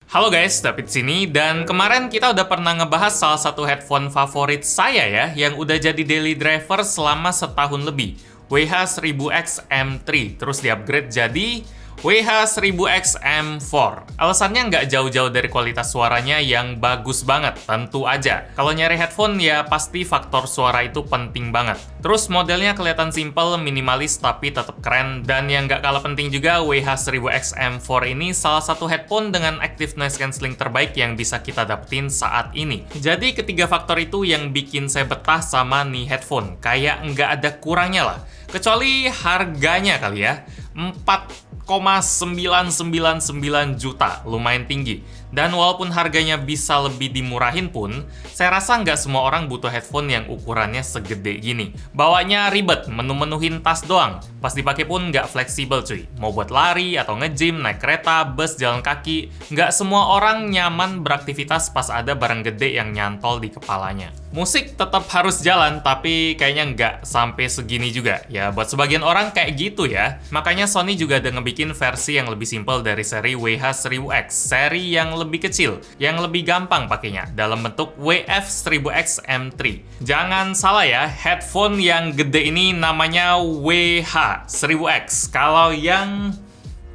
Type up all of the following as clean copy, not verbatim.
Halo guys, David sini, dan kemarin kita udah pernah ngebahas salah satu headphone favorit saya ya, yang udah jadi daily driver selama setahun lebih, WH-1000X M3, terus di-upgrade jadi WH-1000X M4. Alasannya nggak jauh-jauh dari kualitas suaranya yang bagus banget, tentu aja. Kalau nyari headphone ya pasti faktor suara itu penting banget. Terus modelnya kelihatan simple, minimalis, tapi tetap keren. Dan yang nggak kalah penting juga, WH-1000X M4 ini salah satu headphone dengan active noise cancelling terbaik yang bisa kita dapetin saat ini. Jadi ketiga faktor itu yang bikin saya betah sama nih headphone. Kayak nggak ada kurangnya lah. Kecuali harganya kali ya. 4,999 juta, lumayan tinggi. Dan walaupun harganya bisa lebih dimurahin pun, saya rasa nggak semua orang butuh headphone yang ukurannya segede gini. Bawanya ribet, menu-menuhin tas doang. Pas dipakai pun nggak fleksibel cuy. Mau buat lari, atau nge-gym, naik kereta, bus, jalan kaki, nggak semua orang nyaman beraktivitas pas ada barang gede yang nyantol di kepalanya. Musik tetap harus jalan, tapi kayaknya nggak sampai segini juga. Ya, buat sebagian orang kayak gitu ya. Makanya Sony juga ada ngebikin versi yang lebih simpel dari seri WH-1000X, seri yang lebih kecil, yang lebih gampang pakainya, dalam bentuk WF-1000X M3. Jangan salah ya, headphone yang gede ini namanya WH-1000X. Kalau yang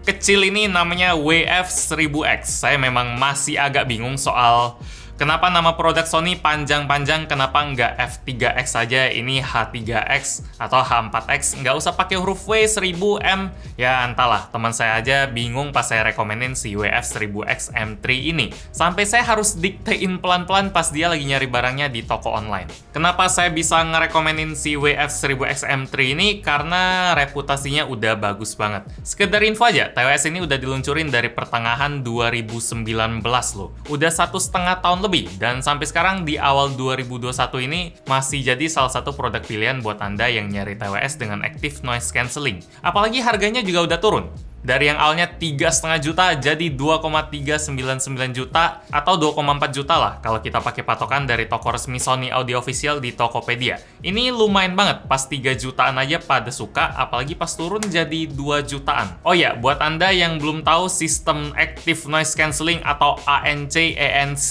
kecil ini namanya WF-1000X. Saya memang masih agak bingung soal kenapa nama produk Sony panjang-panjang, kenapa nggak F3X saja, ini H3X atau H4X, nggak usah pakai huruf W, 1000M, ya entahlah, teman saya aja bingung pas saya rekomenin si WF-1000X M3 ini. Sampai saya harus diktein pelan-pelan pas dia lagi nyari barangnya di toko online. Kenapa saya bisa ngerekomenin si WF-1000X M3 ini? Karena reputasinya udah bagus banget. Sekedar info aja, TWS ini udah diluncurin dari pertengahan 2019 loh. Udah 1,5 tahun lebih, dan sampai sekarang di awal 2021 ini masih jadi salah satu produk pilihan buat Anda yang nyari TWS dengan active noise cancelling. Apalagi harganya juga udah turun. Dari yang awalnya 3,5 juta jadi 2,399 juta atau 2,4 juta lah kalau kita pakai patokan dari toko resmi Sony Audio Official di Tokopedia. Ini lumayan banget, pas 3 jutaan aja pada suka, apalagi pas turun jadi 2 jutaan. Oh ya, buat Anda yang belum tahu sistem Active Noise Cancelling atau ANC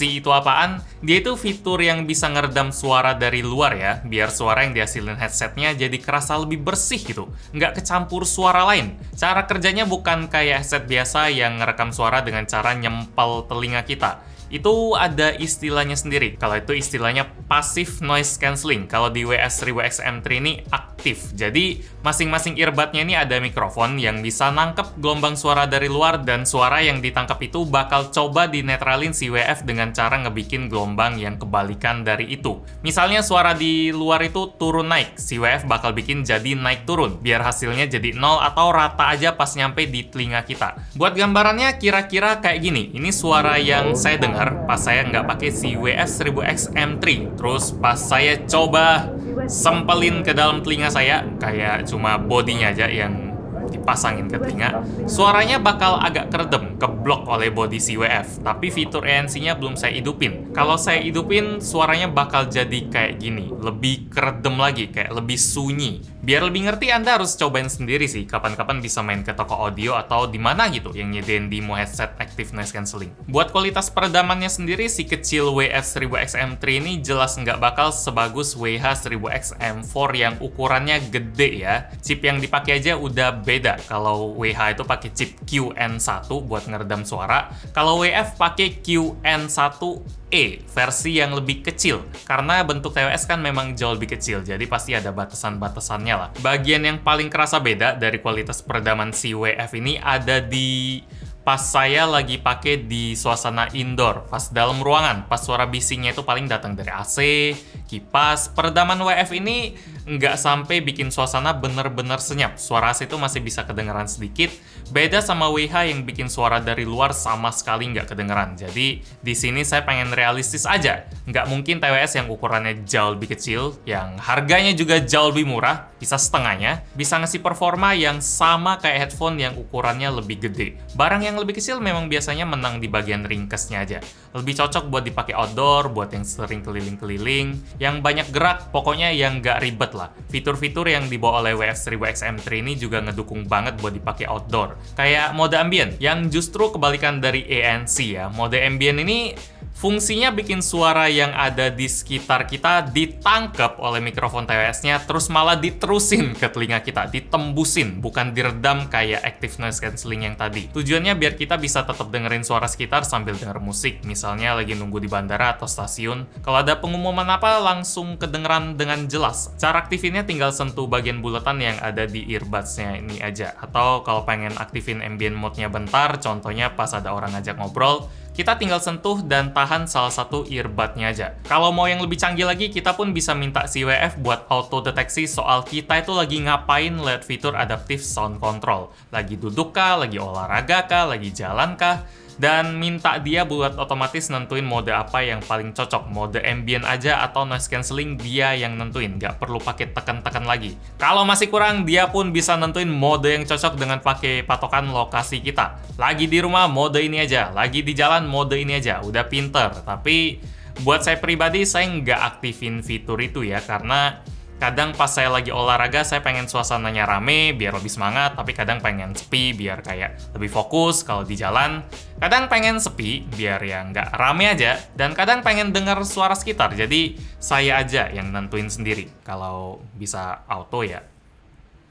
itu apaan, dia itu fitur yang bisa ngeredam suara dari luar ya, biar suara yang dihasilin headsetnya jadi kerasa lebih bersih gitu, nggak kecampur suara lain. Cara kerjanya bukan kayak headset biasa yang ngerekam suara dengan cara nyempel telinga kita. Itu ada istilahnya sendiri. Kalau itu istilahnya passive noise cancelling. Kalau di WH-1000X M3 ini aktif. Jadi masing-masing earbudnya ini ada mikrofon yang bisa nangkep gelombang suara dari luar, dan suara yang ditangkap itu bakal coba dinetralin si WF dengan cara ngebikin gelombang yang kebalikan dari itu. Misalnya suara di luar itu turun naik, si WF bakal bikin jadi naik turun, biar hasilnya jadi 0 atau rata aja pas nyampe di telinga kita. Buat gambarannya kira-kira kayak gini. Ini suara yang saya dengar pas saya nggak pakai si WF-1000X M3. Terus pas saya coba sempelin ke dalam telinga saya, kayak cuma bodinya aja yang dipasangin ke telinga, suaranya bakal agak keredem, keblok oleh body si WF. Tapi fitur ANC-nya belum saya hidupin. Kalau saya hidupin, suaranya bakal jadi kayak gini, lebih keredem lagi, kayak lebih sunyi. Biar lebih ngerti, Anda harus cobain sendiri sih. Kapan-kapan bisa main ke toko audio atau di mana gitu yang nyediain demo headset active noise cancelling. Buat kualitas peredamannya sendiri, si kecil WF-1000X M3 ini jelas nggak bakal sebagus WH-1000X M4 yang ukurannya gede ya. Chip yang dipakai aja udah beda. Kalau WH itu pakai chip QN1 buat ngeredam suara, kalau WF pakai QN1E, versi yang lebih kecil. Karena bentuk TWS kan memang jauh lebih kecil, jadi pasti ada batasan-batasannya lah. Bagian yang paling kerasa beda dari kualitas peredaman si WF ini ada di pas saya lagi pakai di suasana indoor, pas dalam ruangan, pas suara bisingnya itu paling datang dari AC, kipas. Peredaman WF ini nggak sampai bikin suasana bener-bener senyap. Suara AC itu masih bisa kedengeran sedikit. Beda sama WH yang bikin suara dari luar sama sekali nggak kedengeran. Jadi di sini saya pengen realistis aja. Nggak mungkin TWS yang ukurannya jauh lebih kecil, yang harganya juga jauh lebih murah, bisa setengahnya, bisa ngasih performa yang sama kayak headphone yang ukurannya lebih gede. Barang yang lebih kecil memang biasanya menang di bagian ringkasnya aja. Lebih cocok buat dipakai outdoor, buat yang sering keliling-keliling, yang banyak gerak, pokoknya yang nggak ribet ribet lah. Fitur-fitur yang dibawa oleh WF-1000X-M3 ini juga ngedukung banget buat dipakai outdoor. Kayak mode ambient, yang justru kebalikan dari ANC ya. Mode ambient ini fungsinya bikin suara yang ada di sekitar kita ditangkap oleh mikrofon TWS-nya, terus malah diterusin ke telinga kita, ditembusin, bukan diredam kayak active noise cancelling yang tadi. Tujuannya biar kita bisa tetap dengerin suara sekitar sambil denger musik, misalnya lagi nunggu di bandara atau stasiun. Kalau ada pengumuman apa, langsung kedengeran dengan jelas. Cara aktifinnya tinggal sentuh bagian bulatan yang ada di earbuds-nya ini aja. Atau kalau pengen aktifin ambient mode-nya bentar, contohnya pas ada orang ngajak ngobrol, kita tinggal sentuh dan tahan salah satu earbud-nya aja. Kalau mau yang lebih canggih lagi, kita pun bisa minta si WF buat auto deteksi soal kita itu lagi ngapain lewat fitur adaptive sound control. Lagi duduk kah, lagi olahraga kah, lagi jalan kah, dan minta dia buat otomatis nentuin mode apa yang paling cocok. Mode ambient aja atau noise cancelling dia yang nentuin, nggak perlu pakai tekan-tekan lagi. Kalau masih kurang, dia pun bisa nentuin mode yang cocok dengan pakai patokan lokasi kita. Lagi di rumah, mode ini aja. Lagi di jalan, mode ini aja. Udah pinter. Tapi buat saya pribadi, saya nggak aktifin fitur itu ya, karena kadang pas saya lagi olahraga, saya pengen suasananya rame biar lebih semangat, tapi kadang pengen sepi biar kayak lebih fokus. Kalau di jalan, kadang pengen sepi biar ya nggak rame aja, dan kadang pengen dengar suara sekitar. Jadi saya aja yang nentuin sendiri. Kalau bisa auto ya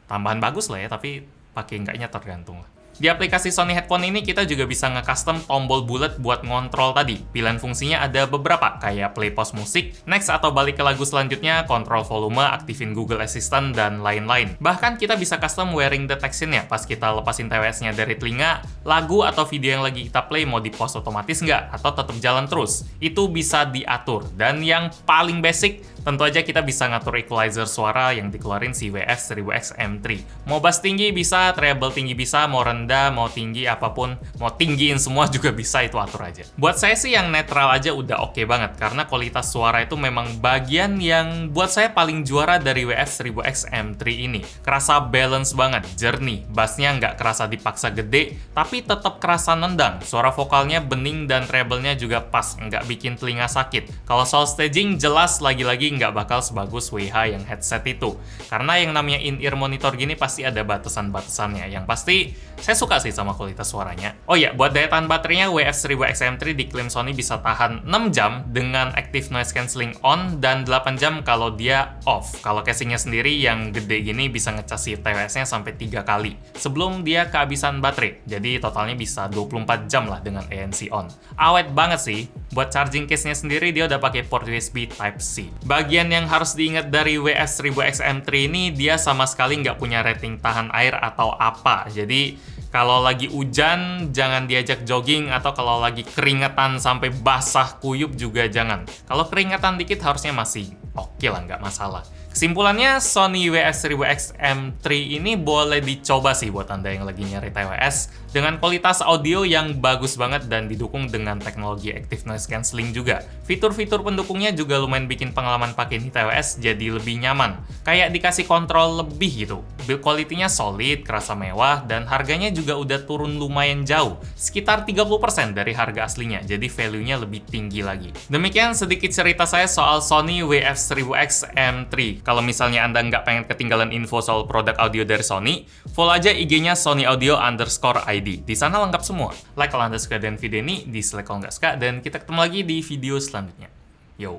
tambahan bagus lah ya, tapi pakai enggaknya tergantung lah. Di aplikasi Sony Headphone ini kita juga bisa nge-custom tombol bulat buat ngontrol tadi. Pilihan fungsinya ada beberapa, kayak play pause musik, next atau balik ke lagu selanjutnya, kontrol volume, aktifin Google Assistant, dan lain-lain. Bahkan kita bisa custom wearing detection-nya. Pas kita lepasin TWS-nya dari telinga, lagu atau video yang lagi kita play mau di-pause otomatis nggak? Atau tetap jalan terus? Itu bisa diatur. Dan yang paling basic, tentu aja kita bisa ngatur equalizer suara yang dikeluarin si WF-1000X-M3. Mau bass tinggi bisa, treble tinggi bisa, mau rendah, mau tinggi, apapun, mau tinggiin semua juga bisa, itu atur aja. Buat saya sih yang netral aja udah oke banget, karena kualitas suara itu memang bagian yang buat saya paling juara dari WF-1000X-M3 ini. Kerasa balance banget, jernih, bassnya nggak kerasa dipaksa gede, tapi tetap kerasa nendang. Suara vokalnya bening dan treble-nya juga pas, nggak bikin telinga sakit. Kalau soal staging, jelas lagi-lagi nggak bakal sebagus WH yang headset itu. Karena yang namanya in-ear monitor gini pasti ada batasan-batasannya. Yang pasti, saya suka sih sama kualitas suaranya. Oh ya, buat daya tahan baterainya, WF-1000X-M3 diklaim Sony bisa tahan 6 jam dengan active noise cancelling on dan 8 jam kalau dia off. Kalau casingnya sendiri yang gede gini bisa ngecas si TWS-nya sampai 3 kali sebelum dia kehabisan baterai. Jadi totalnya bisa 24 jam lah dengan ANC on. Awet banget sih. Buat charging case-nya sendiri dia udah pakai port USB Type-C. Bagian yang harus diingat dari WF-1000X-M3 ini, dia sama sekali nggak punya rating tahan air atau apa. Jadi kalau lagi hujan, jangan diajak jogging, atau kalau lagi keringetan sampai basah kuyup juga jangan. Kalau keringetan dikit harusnya masih oke lah, nggak masalah. Kesimpulannya, Sony WF-1000X-M3 ini boleh dicoba sih buat Anda yang lagi nyari TWS dengan kualitas audio yang bagus banget dan didukung dengan teknologi active noise cancelling juga. Fitur-fitur pendukungnya juga lumayan bikin pengalaman pakai ini TWS jadi lebih nyaman. Kayak dikasih kontrol lebih gitu. Build quality-nya solid, kerasa mewah, dan harganya juga udah turun lumayan jauh. Sekitar 30% dari harga aslinya, jadi value-nya lebih tinggi lagi. Demikian sedikit cerita saya soal Sony WF-1000X-M3. Kalau misalnya Anda nggak pengen ketinggalan info soal produk audio dari Sony, follow aja IG-nya SonyAudio_ID. Di sana lengkap semua. Like kalau Anda suka dengan video ini, dislike kalau nggak suka, dan kita ketemu lagi di video selanjutnya. Yo.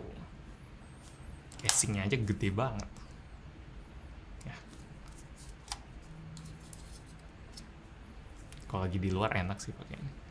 Casingnya aja gede banget. Ya. Kalau lagi di luar enak sih pakai ini.